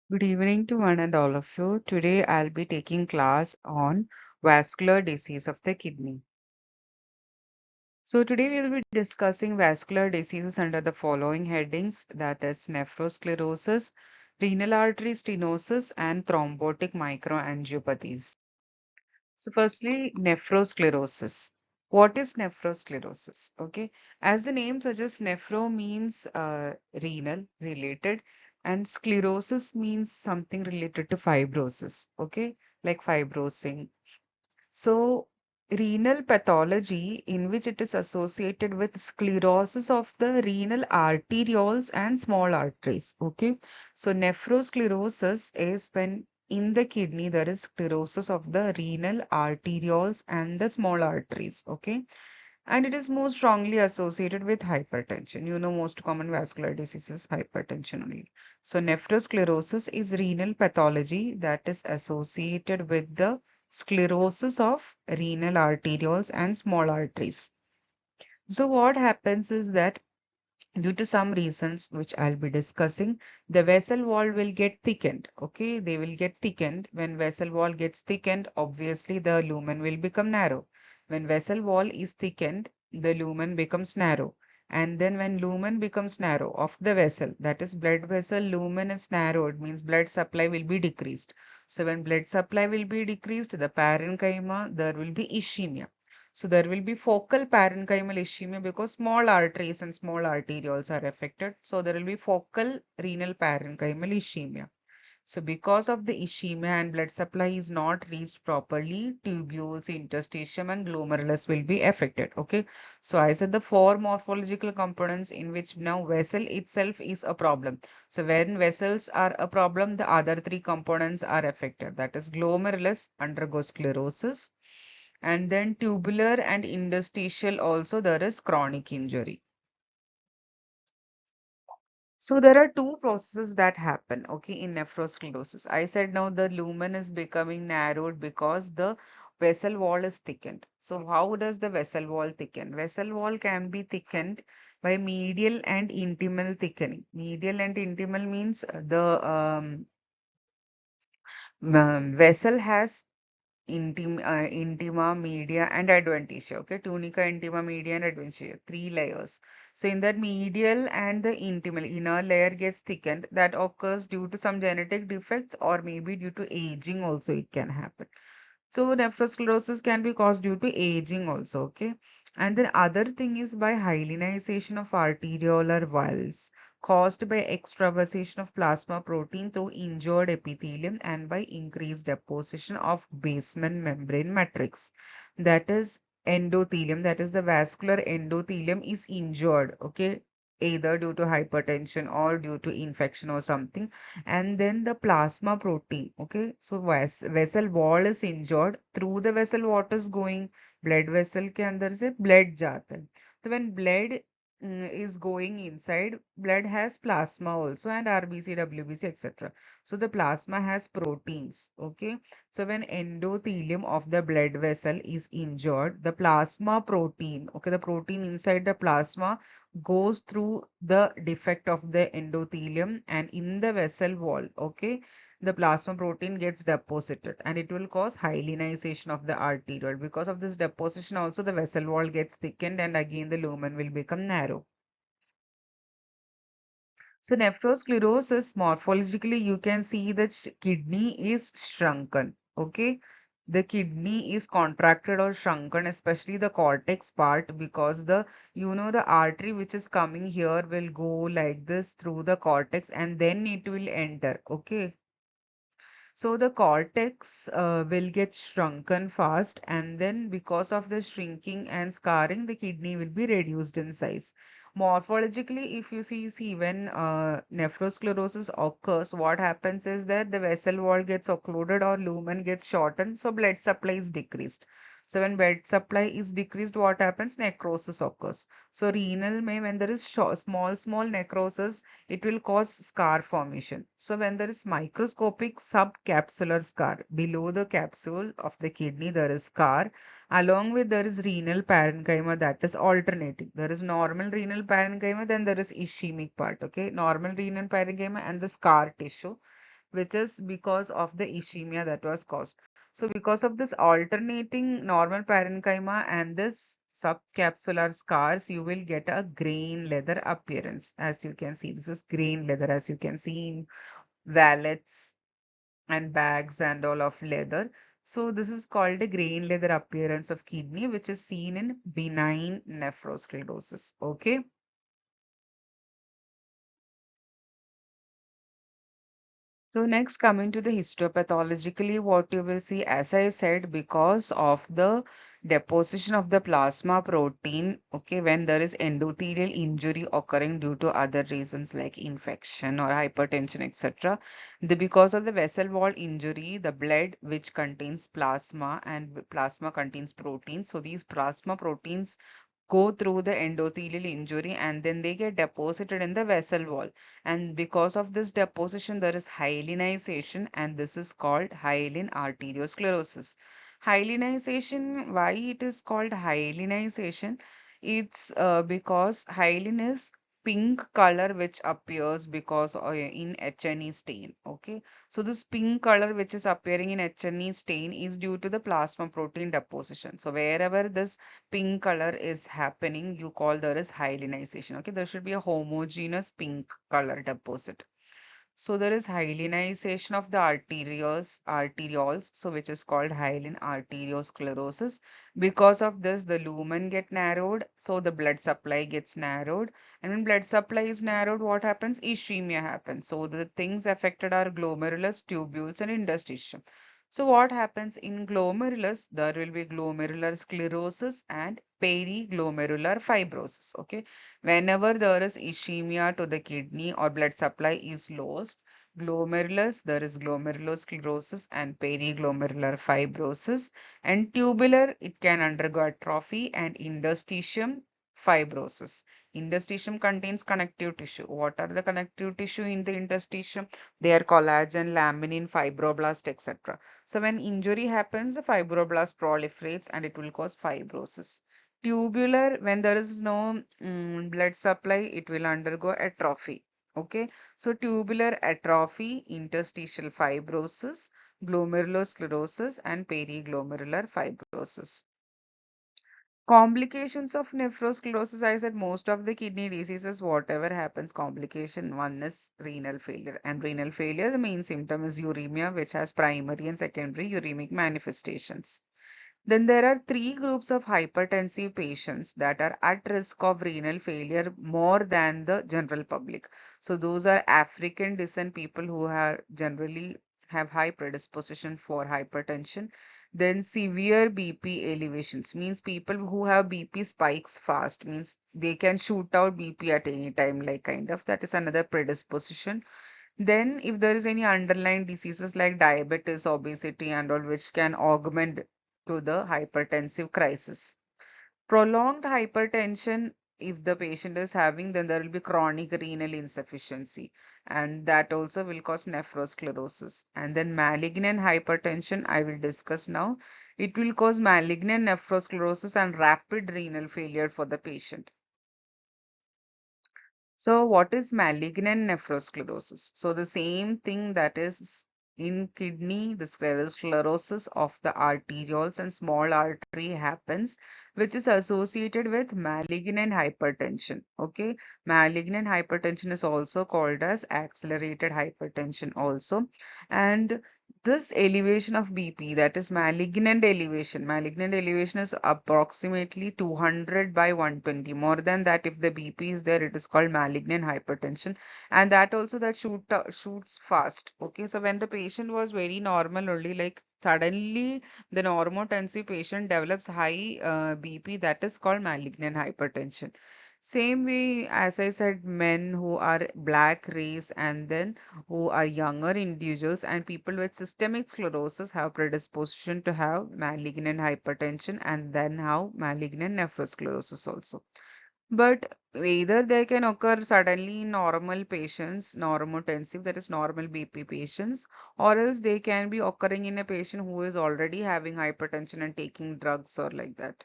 Good evening to one and all of you. Today I'll be taking class on vascular disease of the kidney. So today we'll be discussing vascular diseases under the following headings, that is nephrosclerosis, renal artery stenosis and thrombotic microangiopathies. So firstly, nephrosclerosis. What is nephrosclerosis? Okay, as the name suggests, nephro means renal related, and sclerosis means something related to fibrosis. Okay, like fibrosing. So renal pathology in which it is associated with sclerosis of the renal arterioles and small arteries. Okay, so nephrosclerosis is when in the kidney there is sclerosis of the renal arterioles and the small arteries. Okay, and it is most strongly associated with hypertension. You know, most common vascular disease is hypertension only. So nephrosclerosis is renal pathology that is associated with the sclerosis of renal arterioles and small arteries. So what happens is that due to some reasons which I'll be discussing, the vessel wall will get thickened. Okay, they will get thickened. When vessel wall gets thickened, obviously the lumen will become narrow. When vessel wall is thickened, the lumen becomes narrow. And then when lumen becomes narrow of the vessel, that is blood vessel lumen is narrowed, means blood supply will be decreased. So when blood supply will be decreased, the parenchyma, there will be ischemia. So there will be focal parenchymal ischemia because small arteries and small arterioles are affected. So there will be focal renal parenchymal ischemia. So because of the ischemia and blood supply is not reached properly, tubules, interstitium and glomerulus will be affected. Okay. So I said the four morphological components in which now vessel itself is a problem. So when vessels are a problem, the other three components are affected. That is glomerulus undergoes sclerosis, and then tubular and interstitial also there is chronic injury. So there are two processes that happen, okay, in nephrosclerosis. I said now the lumen is becoming narrowed because the vessel wall is thickened. So how does the vessel wall thicken? Vessel wall can be thickened by medial and intimal thickening. Medial and intimal means the vessel has intima, media, and adventitia. Okay, tunica, intima, media, and adventitia. Three layers. So in that medial and the intimal inner layer gets thickened. That occurs due to some genetic defects or maybe due to aging also it can happen. So nephrosclerosis can be caused due to aging also, okay? And then other thing is by hyalinization of arteriolar valves caused by extravasation of plasma protein through injured epithelium and by increased deposition of basement membrane matrix. That is endothelium, that is the vascular endothelium is injured, okay? Either due to hypertension or due to infection or something, and then the plasma protein. Okay, so vessel wall is injured, through the vessel what is going, blood vessel के अंदर से blood जाता है. So when blood is going inside, blood has plasma also and RBC, WBC, etc. So the plasma has proteins. Okay, so when endothelium of the blood vessel is injured, the plasma protein, okay, the protein inside the plasma goes through the defect of the endothelium and in the vessel wall, okay, the plasma protein gets deposited and it will cause hyalinization of the arteriole. Because of this deposition also the vessel wall gets thickened and again the lumen will become narrow. So nephrosclerosis, morphologically you can see that kidney is shrunken, okay. The kidney is contracted or shrunken, especially the cortex part, because the, you know, the artery which is coming here will go like this through the cortex and then it will enter, okay. So the cortex will get shrunken fast, and then because of the shrinking and scarring, the kidney will be reduced in size. Morphologically, if you see when nephrosclerosis occurs, what happens is that the vessel wall gets occluded or lumen gets shortened, so blood supply is decreased. So when blood supply is decreased, what happens? Necrosis occurs. So renal may, when there is small necrosis, it will cause scar formation. So when there is microscopic subcapsular scar below the capsule of the kidney, there is scar. Along with there is renal parenchyma that is alternating. There is normal renal parenchyma, then there is ischemic part. Okay, normal renal parenchyma and the scar tissue. which is because of the ischemia that was caused. So because of this alternating normal parenchyma and this subcapsular scars, you will get a grain leather appearance. As you can see, this is grain leather, as you can see in wallets and bags and all of leather. So this is called a grain leather appearance of kidney, which is seen in benign nephrosclerosis. Okay. So next, coming to the histopathologically, what you will see, as I said, because of the deposition of the plasma protein, okay, when there is endothelial injury occurring due to other reasons like infection or hypertension, etc. Because of the vessel wall injury, the blood which contains plasma and plasma contains proteins. So these plasma proteins go through the endothelial injury and then they get deposited in the vessel wall. And because of this deposition, there is hyalinization, and this is called hyaline arteriosclerosis. Hyalinization, why it is called hyalinization? It's because hyaline is pink color which appears because in HNE stain. Okay, so this pink color which is appearing in HNE stain is due to the plasma protein deposition. So wherever this pink color is happening, you call there is hyalinization. Okay, there should be a homogeneous pink color deposit. So there is hyalinization of the arterioles, so which is called hyaline arteriosclerosis. Because of this, the lumen get narrowed, so the blood supply gets narrowed. And when blood supply is narrowed, what happens? Ischemia happens. So the things affected are glomerulus, tubules, and interstitium. So what happens in glomerulus? There will be glomerular sclerosis and periglomerular fibrosis. Okay. Whenever there is ischemia to the kidney or blood supply is lost, glomerulus, there is glomerulosclerosis and periglomerular fibrosis, and tubular, it can undergo atrophy, and interstitium fibrosis. Interstitium contains connective tissue. What are the connective tissue in the interstitium? They are collagen, laminin, fibroblast, etc. So when injury happens, the fibroblast proliferates and it will cause fibrosis. Tubular, when there is no blood supply, it will undergo atrophy. Okay, so tubular atrophy, interstitial fibrosis, glomerulosclerosis, and periglomerular fibrosis. Complications of nephrosclerosis, I said most of the kidney diseases, whatever happens, complication one is renal failure. And renal failure, the main symptom is uremia, which has primary and secondary uremic manifestations. Then there are three groups of hypertensive patients that are at risk of renal failure more than the general public. So those are African descent people who are generally have high predisposition for hypertension. Then severe BP elevations means people who have BP spikes fast, means they can shoot out BP at any time, like kind of that is another predisposition. Then, if there is any underlying diseases like diabetes, obesity, and all, which can augment to the hypertensive crisis. Prolonged hypertension, if the patient is having, then there will be chronic renal insufficiency, and that also will cause nephrosclerosis. And then malignant hypertension, I will discuss now. It will cause malignant nephrosclerosis and rapid renal failure for the patient. So what is malignant nephrosclerosis? So the same thing that is in kidney, the sclerosis of the arterioles and small artery happens, which is associated with malignant hypertension. Okay, malignant hypertension is also called as accelerated hypertension also. And this elevation of BP, that is malignant elevation is approximately 200 by 120. More than that, if the BP is there, it is called malignant hypertension. And that also that shoots fast. Okay, so when the patient was very normal only, like suddenly the normotensive patient develops high BP, that is called malignant hypertension. Same way, as I said, men who are black race and then who are younger individuals and people with systemic sclerosis have predisposition to have malignant hypertension and then have malignant nephrosclerosis also. But either they can occur suddenly in normal patients, normotensive, that is normal BP patients, or else they can be occurring in a patient who is already having hypertension and taking drugs or like that.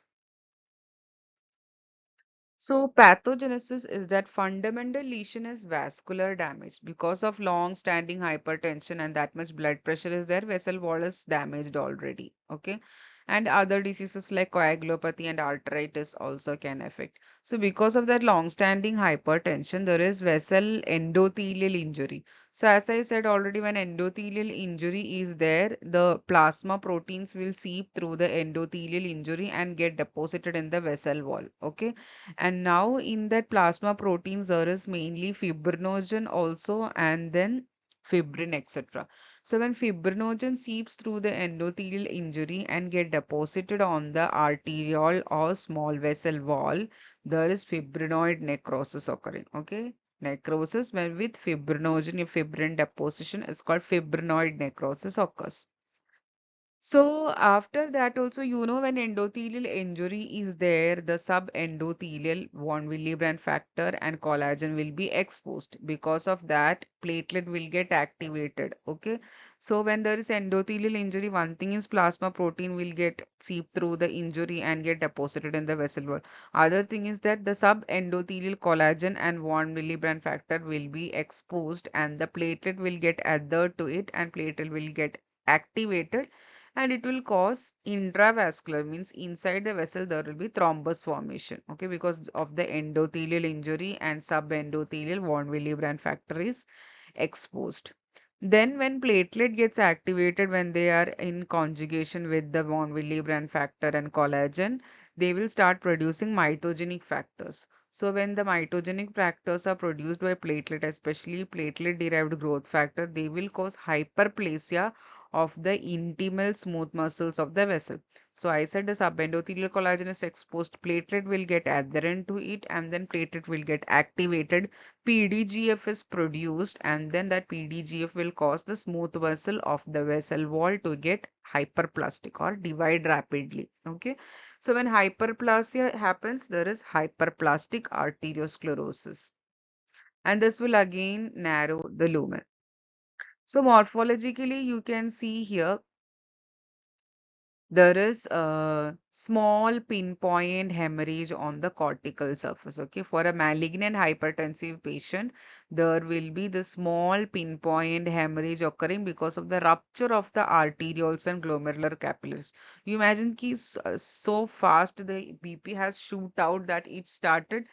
So pathogenesis is that fundamental lesion is vascular damage because of long-standing hypertension and that much blood pressure is there, vessel wall is damaged already. Okay. And other diseases like coagulopathy and arteritis also can affect. So because of that long-standing hypertension, there is vessel endothelial injury. So as I said already, when endothelial injury is there, the plasma proteins will seep through the endothelial injury and get deposited in the vessel wall. Okay, and now in that plasma proteins, there is mainly fibrinogen also and then fibrin, etc. So when fibrinogen seeps through the endothelial injury and get deposited on the arteriole or small vessel wall, there is fibrinoid necrosis occurring. Okay. Necrosis when with fibrinogen, if fibrin deposition is called fibrinoid necrosis occurs. So after that also, when endothelial injury is there, the subendothelial von Willebrand factor and collagen will be exposed. Because of that, platelet will get activated. Okay. So when there is endothelial injury, one thing is plasma protein will get seep through the injury and get deposited in the vessel wall. Other thing is that the subendothelial collagen and von Willebrand factor will be exposed and the platelet will get adhered to it and platelet will get activated and it will cause intravascular means inside the vessel there will be thrombus formation, okay, because of the endothelial injury and subendothelial von Willebrand factor is exposed. Then when platelet gets activated when they are in conjugation with the von Willebrand factor and collagen, they will start producing mitogenic factors. So when the mitogenic factors are produced by platelet, especially platelet derived growth factor, they will cause hyperplasia of the intimal smooth muscles of the vessel. So I said the subendothelial collagen is exposed, platelet will get adherent to it and then platelet will get activated. PDGF is produced and then that PDGF will cause the smooth vessel of the vessel wall to get hyperplastic or divide rapidly. Okay. So when hyperplasia happens, there is hyperplastic arteriosclerosis. And this will again narrow the lumen. So morphologically, you can see here there is a small pinpoint hemorrhage on the cortical surface. Okay, for a malignant hypertensive patient, there will be the small pinpoint hemorrhage occurring because of the rupture of the arterioles and glomerular capillaries. You imagine ki so fast the BP has shoot out that it started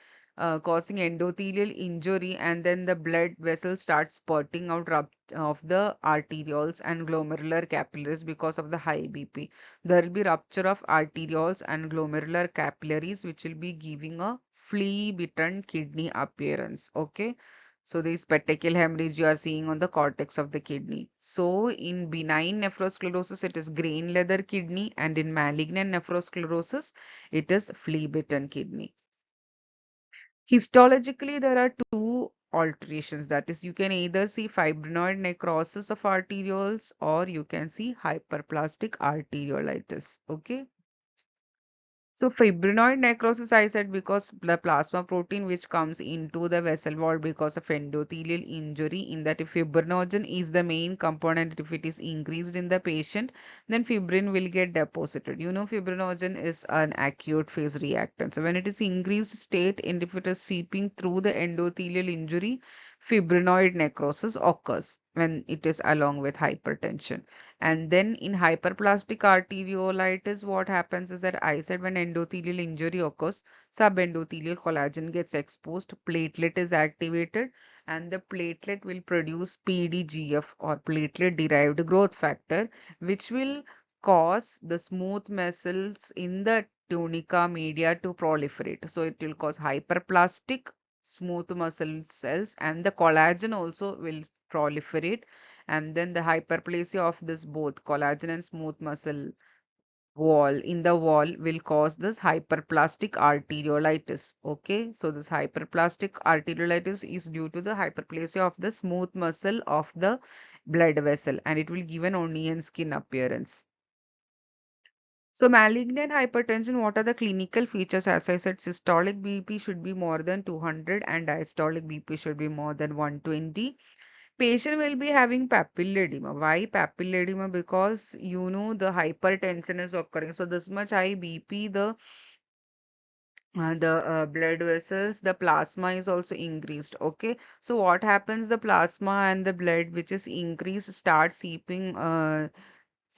causing endothelial injury and then the blood vessels start spurting out of the arterioles and glomerular capillaries because of the high BP. There will be rupture of arterioles and glomerular capillaries, which will be giving a flea-bitten kidney appearance. Okay. So this petechial hemorrhage you are seeing on the cortex of the kidney. So in benign nephrosclerosis, it is grain leather kidney, and in malignant nephrosclerosis, it is flea-bitten kidney. Histologically, there are two alterations. That is, you can either see fibrinoid necrosis of arterioles or you can see hyperplastic arteriolitis. Okay. So fibrinoid necrosis, I said, because the plasma protein which comes into the vessel wall because of endothelial injury, in that if fibrinogen is the main component, if it is increased in the patient, then fibrin will get deposited. Fibrinogen is an acute phase reactant. So when it is increased state and if it is seeping through the endothelial injury, fibrinoid necrosis occurs when it is along with hypertension. And then in hyperplastic arteriolitis, what happens is that I said when endothelial injury occurs, subendothelial collagen gets exposed, platelet is activated, and the platelet will produce PDGF or platelet derived growth factor, which will cause the smooth muscles in the tunica media to proliferate. So it will cause hyperplastic smooth muscle cells and the collagen also will proliferate, and then the hyperplasia of this both collagen and smooth muscle wall in the wall will cause this hyperplastic arteriolitis. Okay, so this hyperplastic arteriolitis is due to the hyperplasia of the smooth muscle of the blood vessel and it will give an onion skin appearance. So malignant hypertension, what are the clinical features? As I said, systolic BP should be more than 200 and diastolic BP should be more than 120. Patient will be having papillary edema. Why papillary edema? Because the hypertension is occurring. So this much high BP, the the blood vessels, the plasma is also increased. Okay, so what happens? The plasma and the blood which is increased start seeping,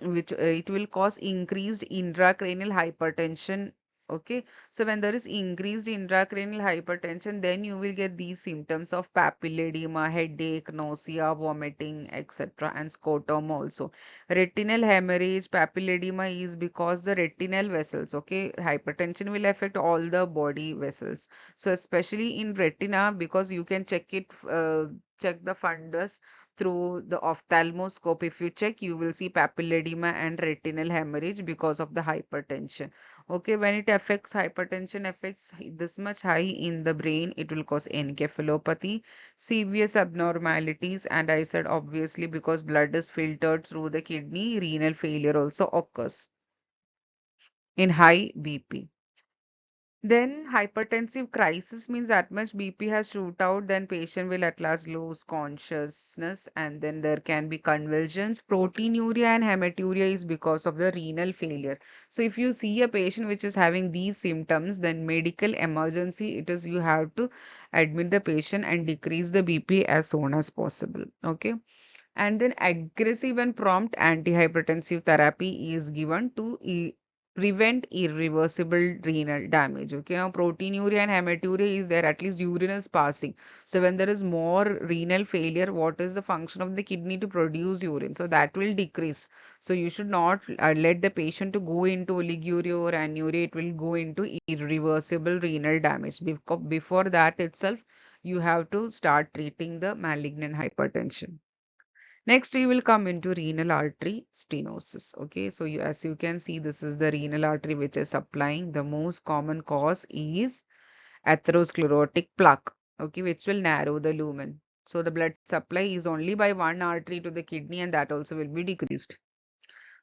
which it will cause increased intracranial hypertension. Okay, so when there is increased intracranial hypertension, then you will get these symptoms of papilledema, headache, nausea, vomiting, etc., and scotoma also. Retinal hemorrhage, papilledema is because the retinal vessels, okay, hypertension will affect all the body vessels. So especially in retina, because you can check it, check the fundus through the ophthalmoscope. If you check, you will see papilledema and retinal hemorrhage because of the hypertension. Okay, when it affects hypertension affects this much high in the brain, it will cause encephalopathy, severe abnormalities, and I said obviously because blood is filtered through the kidney, renal failure also occurs in high BP. Then hypertensive crisis means that much BP has shoot out, then patient will at last lose consciousness, and then there can be convulsions. Proteinuria and hematuria is because of the renal failure. So if you see a patient which is having these symptoms, then medical emergency it is, you have to admit the patient and decrease the BP as soon as possible. Okay. And then aggressive and prompt antihypertensive therapy is given to prevent irreversible renal damage. Okay, now proteinuria and hematuria is there, at least urine is passing. So when there is more renal failure, what is the function of the kidney to produce urine? So that will decrease. So you should not let the patient to go into oliguria or anuria. It will go into irreversible renal damage. Before that itself, you have to start treating the malignant hypertension. Next, we will come into renal artery stenosis. Okay, so as you can see, this is the renal artery which is supplying. The most common cause is atherosclerotic plaque, okay, which will narrow the lumen. So the blood supply is only by one artery to the kidney, and that also will be decreased.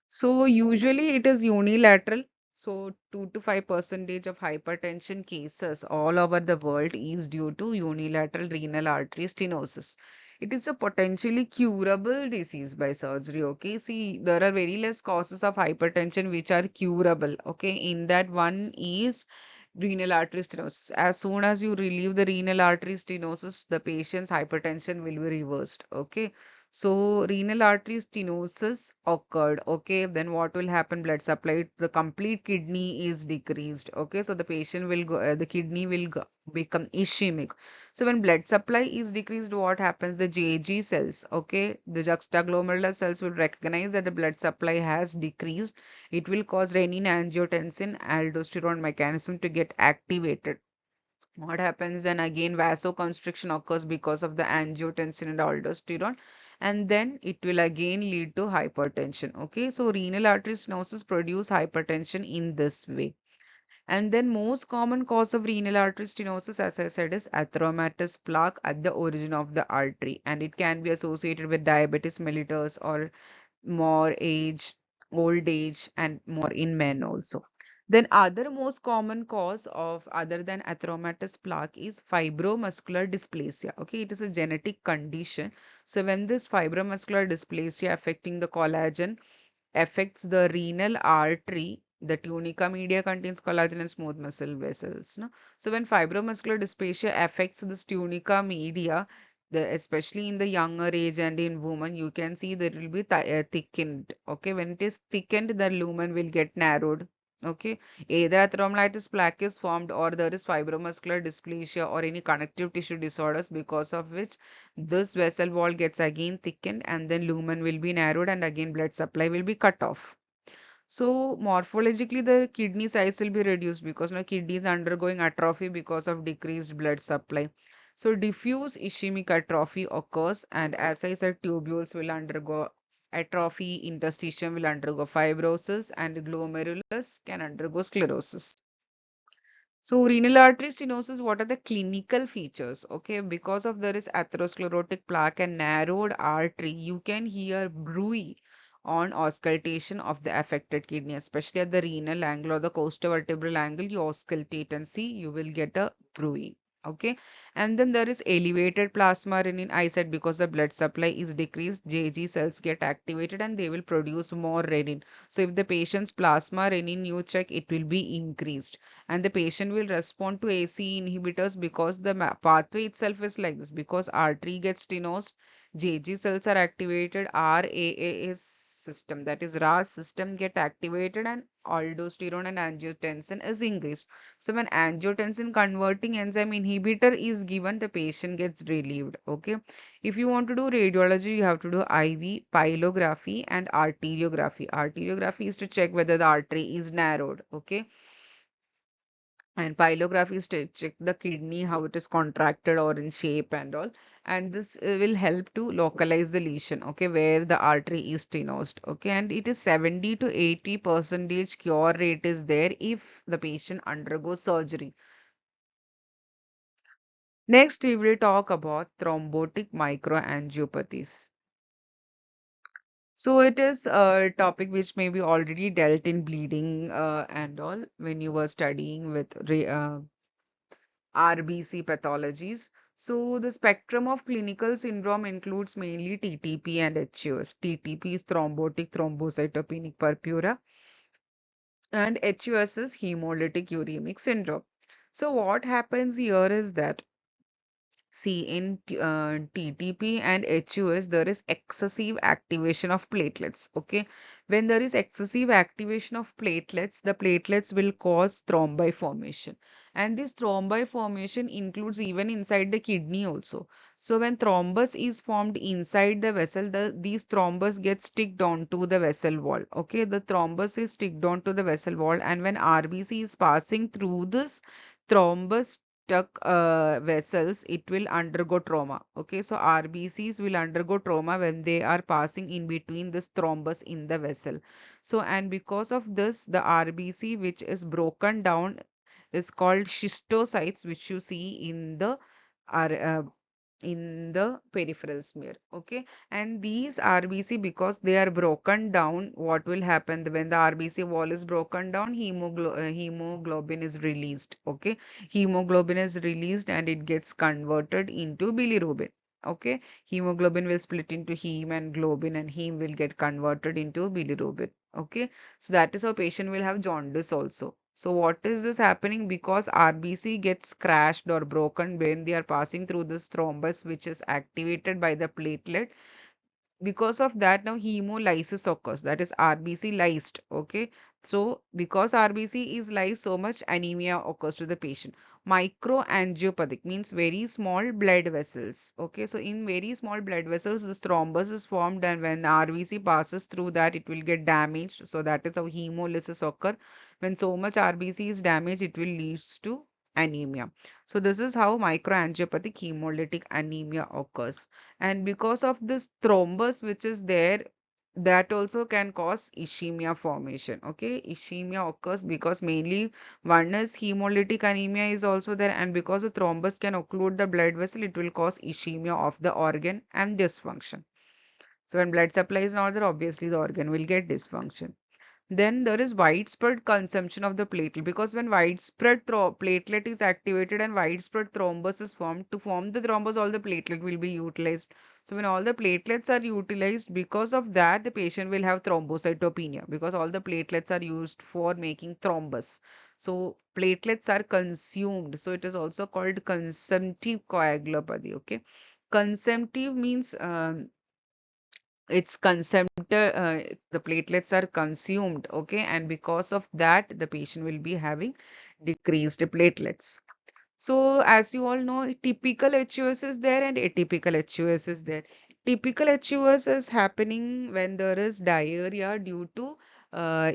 So usually it is unilateral. So 2 to 5 percentage of hypertension cases all over the world is due to unilateral renal artery stenosis. It is a potentially curable disease by surgery. Okay, see, there are very less causes of hypertension which are curable. Okay, in that one is renal artery stenosis. As soon as you relieve the renal artery stenosis, the patient's hypertension will be reversed. Okay. So renal artery stenosis occurred. Okay, then what will happen? Blood supply, the complete kidney is decreased. Okay, so the patient will go, the kidney will go, become ischemic. So when blood supply is decreased, what happens? The JG cells, okay, the juxtaglomerular cells will recognize that the blood supply has decreased. It will cause renin-angiotensin aldosterone mechanism to get activated. What happens then again? Vasoconstriction occurs because of the angiotensin and aldosterone, and then it will again lead to hypertension. Okay, so renal artery stenosis produce hypertension in this way. And then most common cause of renal artery stenosis, as I said, is atheromatous plaque at the origin of the artery, and it can be associated with diabetes mellitus or more age, old age, and more in men also. Then other most common cause of other than atheromatous plaque is fibromuscular dysplasia. Okay, it is a genetic condition. So when this fibromuscular dysplasia affecting the collagen affects the renal artery, the tunica media contains collagen and smooth muscle vessels. No? So when fibromuscular dysplasia affects this tunica media, especially in the younger age and in women, you can see that it will be thickened. Okay, when it is thickened, the lumen will get narrowed. Okay, either atheromyelitis plaque is formed or there is fibromuscular dysplasia or any connective tissue disorders because of which this vessel wall gets again thickened and then lumen will be narrowed and again blood supply will be cut off. So morphologically the kidney size will be reduced because now kidney is undergoing atrophy because of decreased blood supply. So diffuse ischemic atrophy occurs, and as I said, tubules will undergo atrophy, interstitium will undergo fibrosis, and glomerulus can undergo sclerosis. So renal artery stenosis, what are the clinical features? Okay, because of there is atherosclerotic plaque and narrowed artery, you can hear bruit on auscultation of the affected kidney, especially at the renal angle or the costovertebral angle. You auscultate and see, you will get a bruit. Okay, and then there is elevated plasma renin. I said because the blood supply is decreased, JG cells get activated and they will produce more renin. So if the patient's plasma renin you check, it will be increased, and the patient will respond to ACE inhibitors because the pathway itself is like this. Because artery gets stenosed, JG cells are activated, RAAS system, that is RAS system, get activated, and aldosterone and angiotensin is increased. So when angiotensin converting enzyme inhibitor is given, the patient gets relieved. Okay. If you want to do radiology, you have to do IV, pylography, and arteriography. Arteriography is to check whether the artery is narrowed. Okay. And pylography is to check the kidney, how it is contracted or in shape and all. And this will help to localize the lesion, okay, where the artery is stenosed. Okay, and it is 70 to 80 percentage cure rate is there if the patient undergoes surgery. Next, we will talk about thrombotic microangiopathies. So it is a topic which may be already dealt in bleeding and all when you were studying with RBC pathologies. So the spectrum of clinical syndrome includes mainly TTP and HUS. TTP is thrombotic thrombocytopenic purpura and HUS is hemolytic uremic syndrome. So what happens here is that, see, in TTP and HUS, there is excessive activation of platelets. Okay. When there is excessive activation of platelets, the platelets will cause thrombi formation. And this thrombi formation includes even inside the kidney also. So when thrombus is formed inside the vessel, these thrombus get sticked onto the vessel wall. Okay. The thrombus is sticked onto the vessel wall. And when RBC is passing through this thrombus stuck vessels, it will undergo trauma. Okay, so RBCs will undergo trauma when they are passing in between this thrombus in the vessel. So, and because of this, the RBC which is broken down is called schistocytes, which you see in the peripheral smear. Okay, and these RBC, because they are broken down, what will happen when the RBC wall is broken down? Hemoglobin is released. Okay, hemoglobin is released and it gets converted into bilirubin. Okay, hemoglobin will split into heme and globin, and heme will get converted into bilirubin. Okay, so that is how patient will have jaundice also. So what is this happening? Because RBC gets crashed or broken when they are passing through this thrombus, which is activated by the platelet. Because of that, now hemolysis occurs, that is RBC lysed. Okay, so because RBC is lysed, so much anemia occurs to the patient. Microangiopathic means very small blood vessels. Okay, so in very small blood vessels, this thrombus is formed, and when RBC passes through that, it will get damaged. So that is how hemolysis occur. When so much RBC is damaged, it will lead to anemia. So this is how microangiopathic hemolytic anemia occurs. And because of this thrombus which is there, that also can cause ischemia formation. Okay, ischemia occurs because mainly one is hemolytic anemia is also there, and because the thrombus can occlude the blood vessel, it will cause ischemia of the organ and dysfunction. So when blood supply is not there, obviously the organ will get dysfunction. Then there is widespread consumption of the platelet, because when widespread platelet is activated and widespread thrombus is formed, to form the thrombus, all the platelet will be utilized. So when all the platelets are utilized, because of that, the patient will have thrombocytopenia, because all the platelets are used for making thrombus. So platelets are consumed. So it is also called consumptive coagulopathy. Okay. Consumptive means it's consumed, the platelets are consumed. Okay, and because of that, the patient will be having decreased platelets. So as you all know, typical HUS is there and atypical HUS is there. Typical HUS is happening when there is diarrhea due to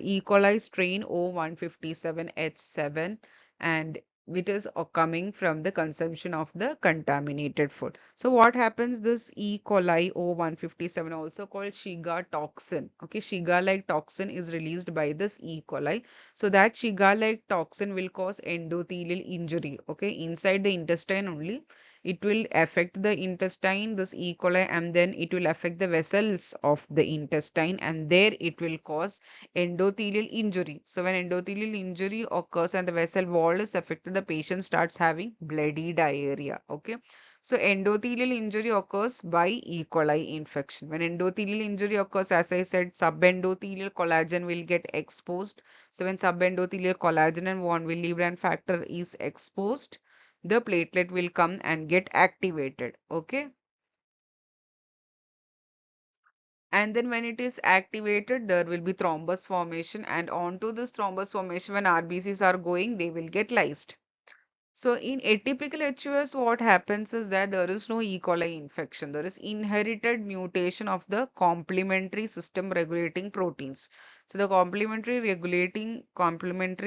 E. coli strain O157H7, and it is coming from the consumption of the contaminated food. So what happens? This E. coli O157, also called Shiga toxin. Okay, Shiga-like toxin is released by this E. coli. So that Shiga-like toxin will cause endothelial injury. Okay, inside the intestine only. it will affect the intestine, this E. coli, and then it will affect the vessels of the intestine, and there it will cause endothelial injury. So when endothelial injury occurs and the vessel wall is affected, the patient starts having bloody diarrhea. Okay. So endothelial injury occurs by E. coli infection. When endothelial injury occurs, as I said, subendothelial collagen will get exposed. So when subendothelial collagen and von Willebrand factor is exposed, the platelet will come and get activated. Okay. And then when it is activated, there will be thrombus formation, and onto this thrombus formation, when RBCs are going, they will get lysed. So in atypical HUS, what happens is that there is no E. coli infection. There is inherited mutation of the complementary system regulating proteins. So the complementary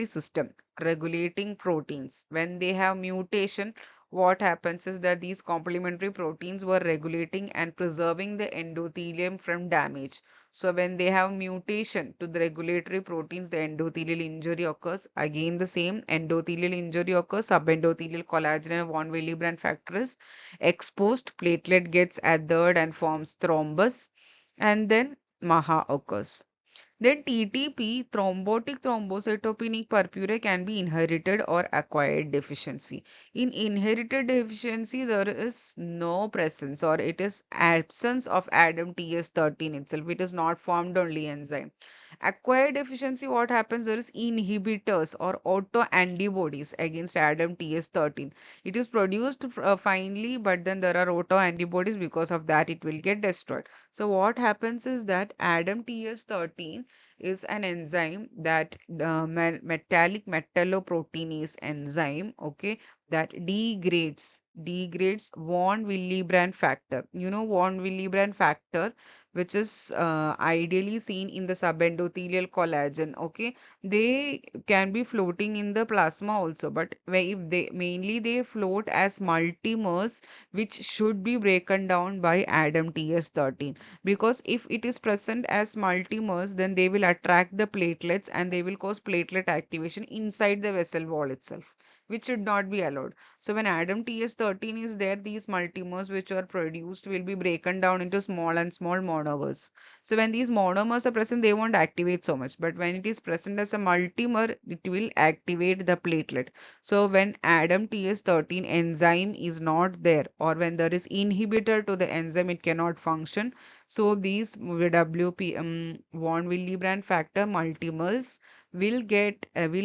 system regulating proteins, when they have mutation, what happens is that these complementary proteins were regulating and preserving the endothelium from damage. So when they have mutation to the regulatory proteins, the endothelial injury occurs. Again, the same endothelial injury occurs. Subendothelial collagen and von Willebrand factor is exposed. Platelet gets adhered and forms thrombus, and then MAHA occurs. Then TTP, thrombotic thrombocytopenic purpura, can be inherited or acquired deficiency. In inherited deficiency, there is no presence, or it is absence of ADAMTS13 itself. It is not formed only enzyme. Acquired deficiency, what happens? There is inhibitors or autoantibodies against ADAMTS13. It is produced finely, but then there are autoantibodies. Because of that, it will get destroyed. So what happens is that ADAMTS13 is an enzyme that metallic metalloproteinase enzyme, okay, that degrades von Willebrand factor. You know von Willebrand factor, which is ideally seen in the subendothelial collagen. Okay, they can be floating in the plasma also, but if they mainly they float as multimers, which should be broken down by ADAMTS13, because if it is present as multimers, then they will attract the platelets and they will cause platelet activation inside the vessel wall itself, which should not be allowed. So when ADAMTS13 is there, these multimers which are produced will be broken down into small and small monomers. So when these monomers are present, they won't activate so much, but when it is present as a multimer, it will activate the platelet. So when ADAMTS13 enzyme is not there, or when there is inhibitor to the enzyme, it cannot function. So these von Willebrand factor multimers will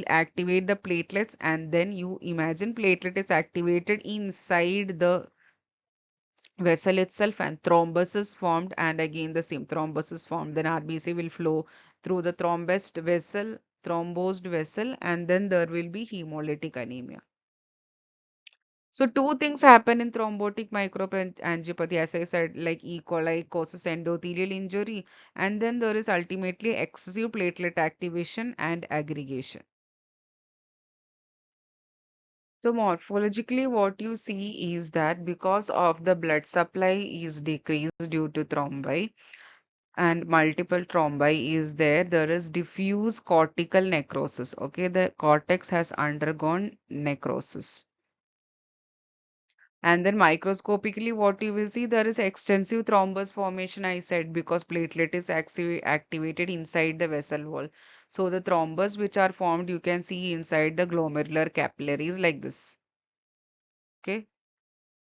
activate the platelets, and then you imagine platelet is activated inside the vessel itself, and thrombus is formed, and again the same thrombus is formed. Then RBC will flow through the thrombosed vessel, and then there will be hemolytic anemia. So two things happen in thrombotic microangiopathy, as I said, like E. coli causes endothelial injury, and then there is ultimately excessive platelet activation and aggregation. So morphologically, what you see is that because of the blood supply is decreased due to thrombi and multiple thrombi is there, there is diffuse cortical necrosis. Okay, the cortex has undergone necrosis. And then microscopically, what you will see, there is extensive thrombus formation, I said, because platelet is activated inside the vessel wall. So the thrombus which are formed, you can see inside the glomerular capillaries like this. Okay.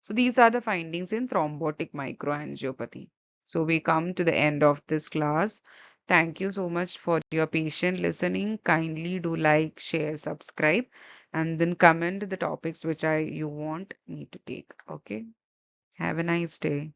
So these are the findings in thrombotic microangiopathy. So we come to the end of this class. Thank you so much for your patient listening. Kindly do like, share, subscribe, and then comment the topics which you want me to take. Okay. Have a nice day.